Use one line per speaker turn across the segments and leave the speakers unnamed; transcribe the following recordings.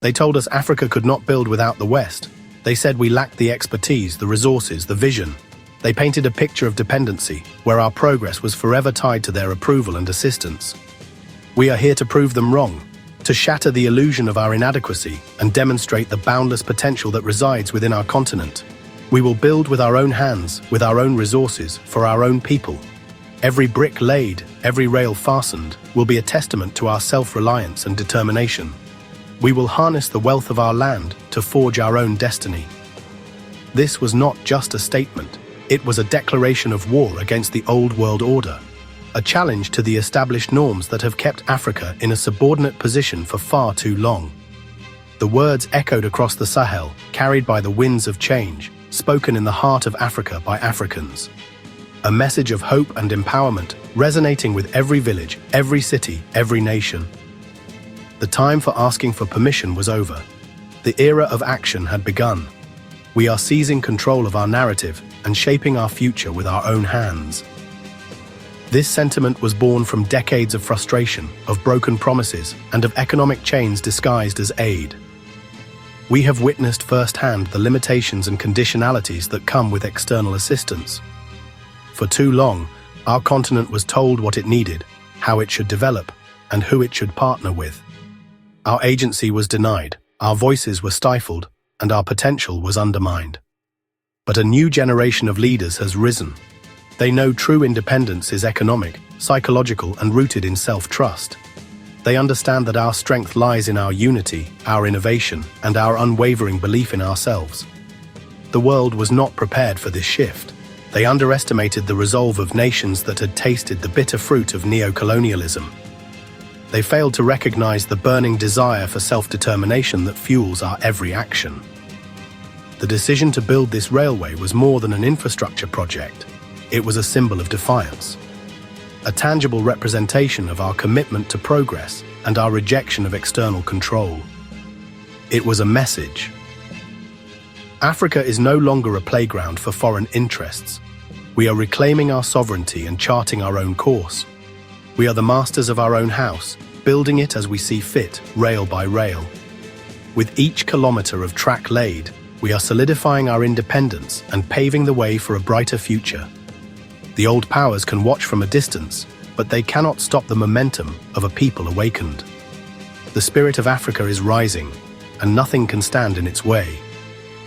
They told us Africa could not build without the West. They said we lacked the expertise, the resources, the vision. They painted a picture of dependency, where our progress was forever tied to their approval and assistance. We are here to prove them wrong, to shatter the illusion of our inadequacy and demonstrate the boundless potential that resides within our continent. We will build with our own hands, with our own resources, for our own people. Every brick laid, every rail fastened, will be a testament to our self-reliance and determination. We will harness the wealth of our land to forge our own destiny. This was not just a statement. It was a declaration of war against the old world order, a challenge to the established norms that have kept Africa in a subordinate position for far too long. The words echoed across the Sahel, carried by the winds of change, spoken in the heart of Africa by Africans. A message of hope and empowerment, resonating with every village, every city, every nation. The time for asking for permission was over. The era of action had begun. We are seizing control of our narrative and shaping our future with our own hands. This sentiment was born from decades of frustration, of broken promises, and of economic chains disguised as aid. We have witnessed firsthand the limitations and conditionalities that come with external assistance. For too long, our continent was told what it needed, how it should develop, and who it should partner with. Our agency was denied, our voices were stifled, and our potential was undermined. But a new generation of leaders has risen. They know true independence is economic, psychological, and rooted in self-trust. They understand that our strength lies in our unity, our innovation, and our unwavering belief in ourselves. The world was not prepared for this shift. They underestimated the resolve of nations that had tasted the bitter fruit of neo-colonialism. They failed to recognize the burning desire for self-determination that fuels our every action. The decision to build this railway was more than an infrastructure project. It was a symbol of defiance, a tangible representation of our commitment to progress and our rejection of external control. It was a message. Africa is no longer a playground for foreign interests. We are reclaiming our sovereignty and charting our own course. We are the masters of our own house, building it as we see fit, rail by rail. With each kilometer of track laid, we are solidifying our independence and paving the way for a brighter future. The old powers can watch from a distance, but they cannot stop the momentum of a people awakened. The spirit of Africa is rising, and nothing can stand in its way.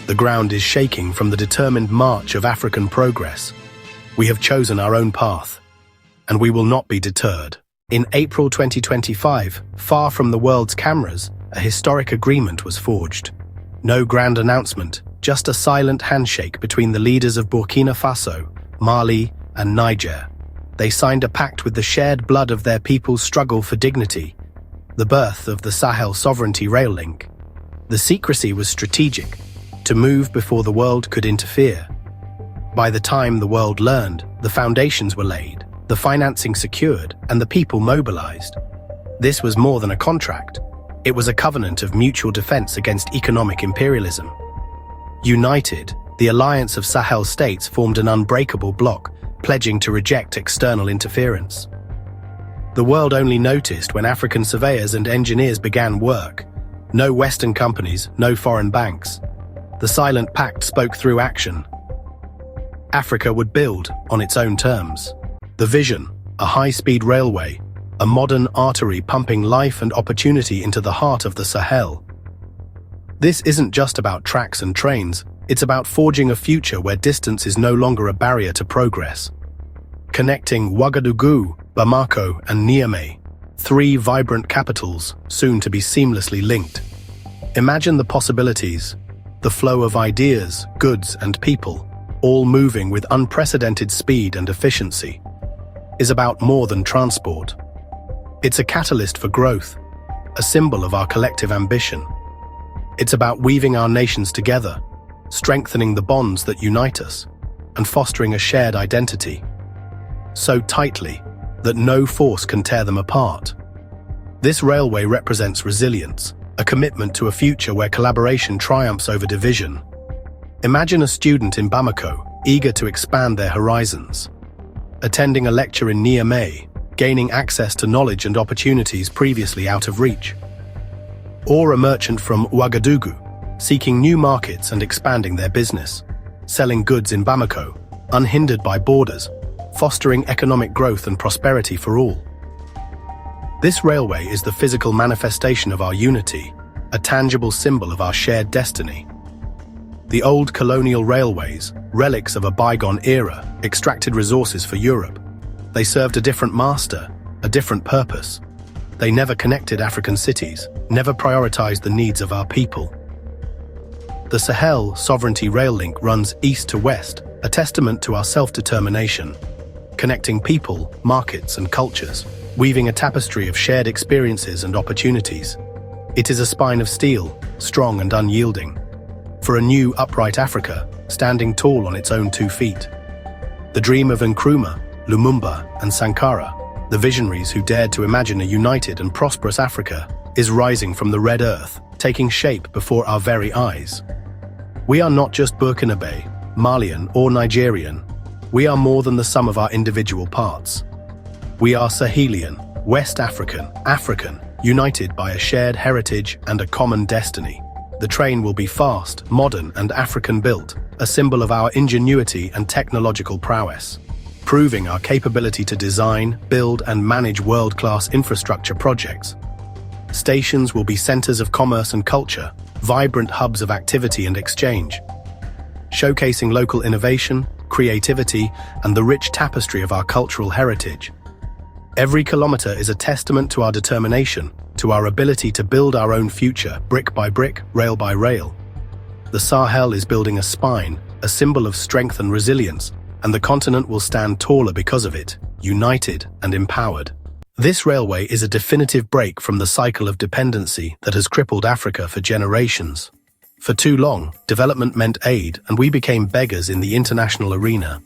The ground is shaking from the determined march of African progress. We have chosen our own path, and we will not be deterred. In April 2025, far from the world's cameras, a historic agreement was forged. No grand announcement, just a silent handshake between the leaders of Burkina Faso, Mali, and Niger. They signed a pact with the shared blood of their people's struggle for dignity, the birth of the Sahel Sovereignty Rail Link. The secrecy was strategic, to move before the world could interfere. By the time the world learned, the foundations were laid, the financing secured, and the people mobilized. This was more than a contract. It was a covenant of mutual defense against economic imperialism. United, the alliance of Sahel states formed an unbreakable bloc, pledging to reject external interference. The world only noticed when African surveyors and engineers began work. No Western companies, no foreign banks. The silent pact spoke through action. Africa would build on its own terms. The vision, a high-speed railway, a modern artery pumping life and opportunity into the heart of the Sahel. This isn't just about tracks and trains, it's about forging a future where distance is no longer a barrier to progress. Connecting Ouagadougou, Bamako, and Niamey, three vibrant capitals, soon to be seamlessly linked. Imagine the possibilities, the flow of ideas, goods, and people, all moving with unprecedented speed and efficiency, is about more than transport. It's a catalyst for growth, a symbol of our collective ambition. It's about weaving our nations together, strengthening the bonds that unite us, and fostering a shared identity, so tightly that no force can tear them apart. This railway represents resilience, a commitment to a future where collaboration triumphs over division. Imagine a student in Bamako, eager to expand their horizons, attending a lecture in Niamey, gaining access to knowledge and opportunities previously out of reach. or a merchant from Ouagadougou, seeking new markets and expanding their business, selling goods in Bamako, unhindered by borders, fostering economic growth and prosperity for all. This railway is the physical manifestation of our unity, a tangible symbol of our shared destiny. The old colonial railways, relics of a bygone era, extracted resources for Europe. They served a different master, a different purpose. They never connected African cities, never prioritized the needs of our people. The Sahel Sovereignty Rail Link runs east to west, a testament to our self-determination, connecting people, markets, and cultures, weaving a tapestry of shared experiences and opportunities. It is a spine of steel, strong and unyielding, for a new, upright Africa, standing tall on its own 2 feet. The dream of Nkrumah, Lumumba, and Sankara, the visionaries who dared to imagine a united and prosperous Africa, is rising from the red earth, taking shape before our very eyes. We are not just Burkinabe, Malian, or Nigerian. We are more than the sum of our individual parts. We are Sahelian, West African, united by a shared heritage and a common destiny. The train will be fast, modern, and African-built, a symbol of our ingenuity and technological prowess, proving our capability to design, build, and manage world-class infrastructure projects. Stations will be centers of commerce and culture, vibrant hubs of activity and exchange, showcasing local innovation, creativity, and the rich tapestry of our cultural heritage. Every kilometer is a testament to our determination, to our ability to build our own future, brick by brick, rail by rail. The Sahel is building a spine, a symbol of strength and resilience, and the continent will stand taller because of it, united and empowered. This railway is a definitive break from the cycle of dependency that has crippled Africa for generations. For too long, development meant aid, and we became beggars in the international arena.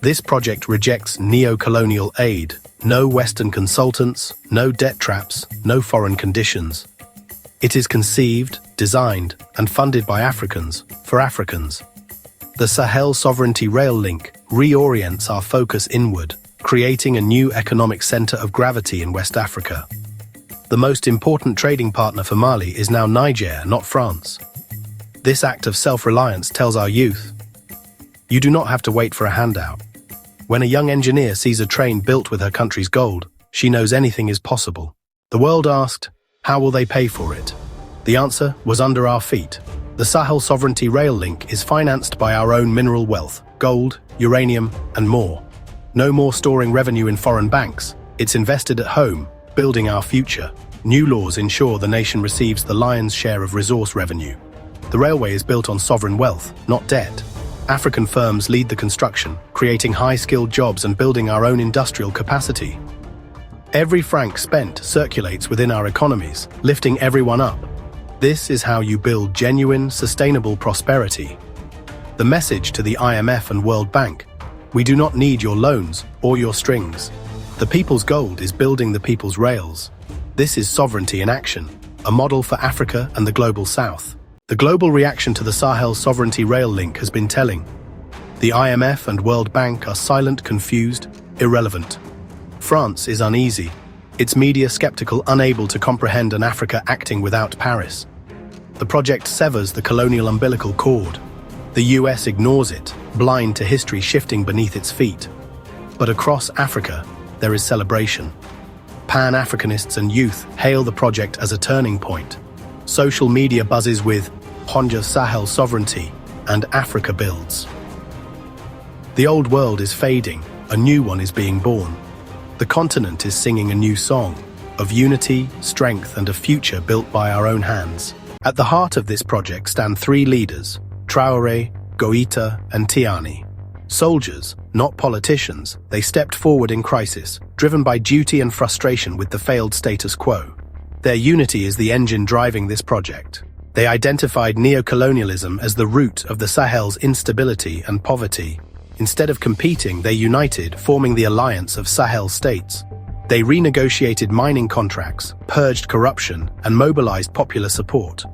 This project rejects neo-colonial aid. No Western consultants, no debt traps, no foreign conditions. It is conceived, designed, and funded by Africans, for Africans. The Sahel Sovereignty Rail Link reorients our focus inward, creating a new economic center of gravity in West Africa. The most important trading partner for Mali is now Niger, not France. This act of self-reliance tells our youth, you do not have to wait for a handout. When a young engineer sees a train built with her country's gold, she knows anything is possible. The world asked, how will they pay for it? The answer was under our feet. The Sahel Sovereignty Rail Link is financed by our own mineral wealth, gold, uranium, and more. No more storing revenue in foreign banks. It's invested at home, building our future. New laws ensure the nation receives the lion's share of resource revenue. The railway is built on sovereign wealth, not debt. African firms lead the construction, creating high-skilled jobs and building our own industrial capacity. Every franc spent circulates within our economies, lifting everyone up. This is how you build genuine, sustainable prosperity. The message to the IMF and World Bank: we do not need your loans or your strings. The people's gold is building the people's rails. This is sovereignty in action, a model for Africa and the global South. The global reaction to the Sahel Sovereignty Rail Link has been telling. The IMF and World Bank are silent, confused, irrelevant. France is uneasy, its media skeptical, unable to comprehend an Africa acting without Paris. The project severs the colonial umbilical cord. The US ignores it, blind to history shifting beneath its feet. But across Africa, there is celebration. Pan-Africanists and youth hail the project as a turning point. Social media buzzes with Honja Sahel sovereignty and Africa builds. The old world is fading, a new one is being born. The continent is singing a new song of unity, strength, and a future built by our own hands. At the heart of this project stand 3 leaders: Traoré, Goïta, and Tiani. Soldiers, not politicians, they stepped forward in crisis, driven by duty and frustration with the failed status quo. Their unity is the engine driving this project. They identified neocolonialism as the root of the Sahel's instability and poverty. Instead of competing, they united, forming the alliance of Sahel states. They renegotiated mining contracts, purged corruption, and mobilized popular support.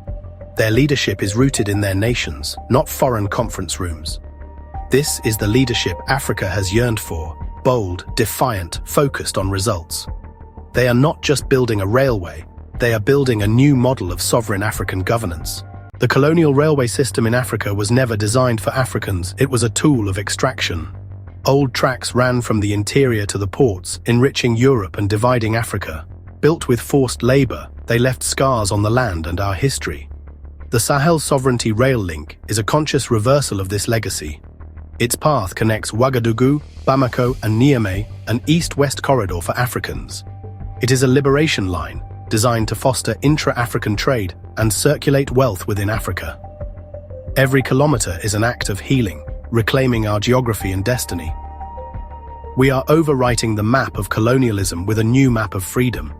Their leadership is rooted in their nations, not foreign conference rooms. This is the leadership Africa has yearned for: bold, defiant, focused on results. They are not just building a railway, They are building a new model of sovereign African governance. The colonial railway system in Africa was never designed for Africans, it was a tool of extraction. Old tracks ran from the interior to the ports, enriching Europe and dividing Africa. Built with forced labor, they left scars on the land and our history. The Sahel Sovereignty Rail Link is a conscious reversal of this legacy. Its path connects Ouagadougou, Bamako and Niamey, an east-west corridor for Africans. It is a liberation line, designed to foster intra-African trade and circulate wealth within Africa. Every kilometer is an act of healing, reclaiming our geography and destiny. We are overwriting the map of colonialism with a new map of freedom.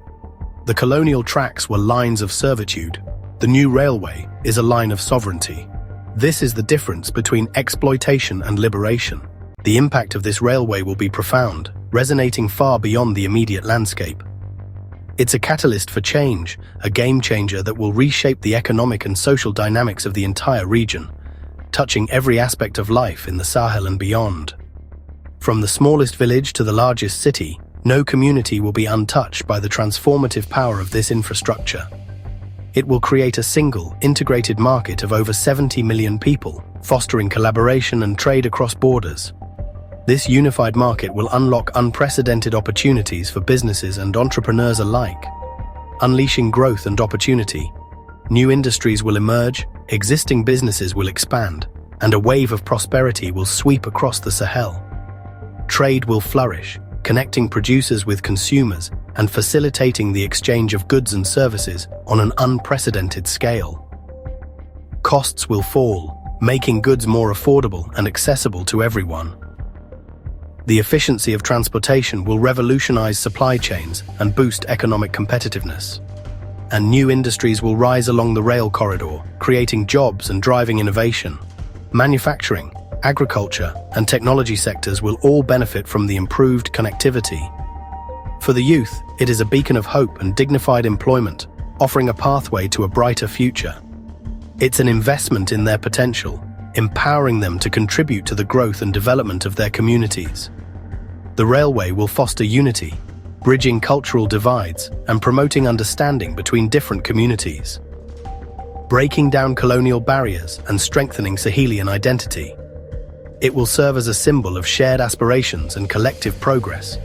The colonial tracks were lines of servitude. The new railway is a line of sovereignty. This is the difference between exploitation and liberation. The impact of this railway will be profound, resonating far beyond the immediate landscape. It's a catalyst for change, a game changer that will reshape the economic and social dynamics of the entire region, touching every aspect of life in the Sahel and beyond. From the smallest village to the largest city, no community will be untouched by the transformative power of this infrastructure. It will create a single, integrated market of over 70 million people, fostering collaboration and trade across borders. This unified market will unlock unprecedented opportunities for businesses and entrepreneurs alike, unleashing growth and opportunity. New industries will emerge, existing businesses will expand, and a wave of prosperity will sweep across the Sahel. Trade will flourish, connecting producers with consumers and facilitating the exchange of goods and services on an unprecedented scale. Costs will fall, making goods more affordable and accessible to everyone. The efficiency of transportation will revolutionize supply chains and boost economic competitiveness. And new industries will rise along the rail corridor, creating jobs and driving innovation. Manufacturing, agriculture, and technology sectors will all benefit from the improved connectivity. For the youth, it is a beacon of hope and dignified employment, offering a pathway to a brighter future. It's an investment in their potential, empowering them to contribute to the growth and development of their communities. The railway will foster unity, bridging cultural divides and promoting understanding between different communities, breaking down colonial barriers and strengthening Sahelian identity. It will serve as a symbol of shared aspirations and collective progress.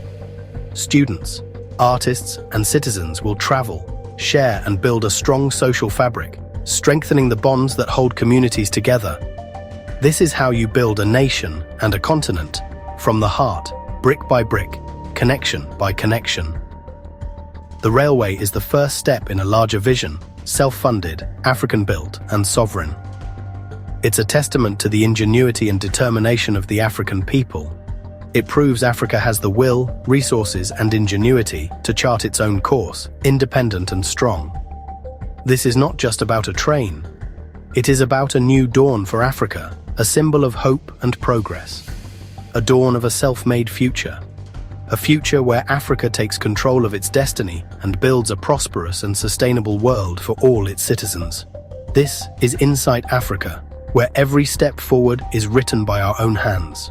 Students, artists, and citizens will travel, share, and build a strong social fabric, strengthening the bonds that hold communities together. This is how you build a nation and a continent, from the heart, brick by brick, connection by connection. The railway is the first step in a larger vision, self-funded, African-built, and sovereign. It's a testament to the ingenuity and determination of the African people. It proves Africa has the will, resources, and ingenuity to chart its own course, independent and strong. This is not just about a train. It is about a new dawn for Africa, a symbol of hope and progress. A dawn of a self-made future. A future where Africa takes control of its destiny and builds a prosperous and sustainable world for all its citizens. This is Insight Africa, where every step forward is written by our own hands.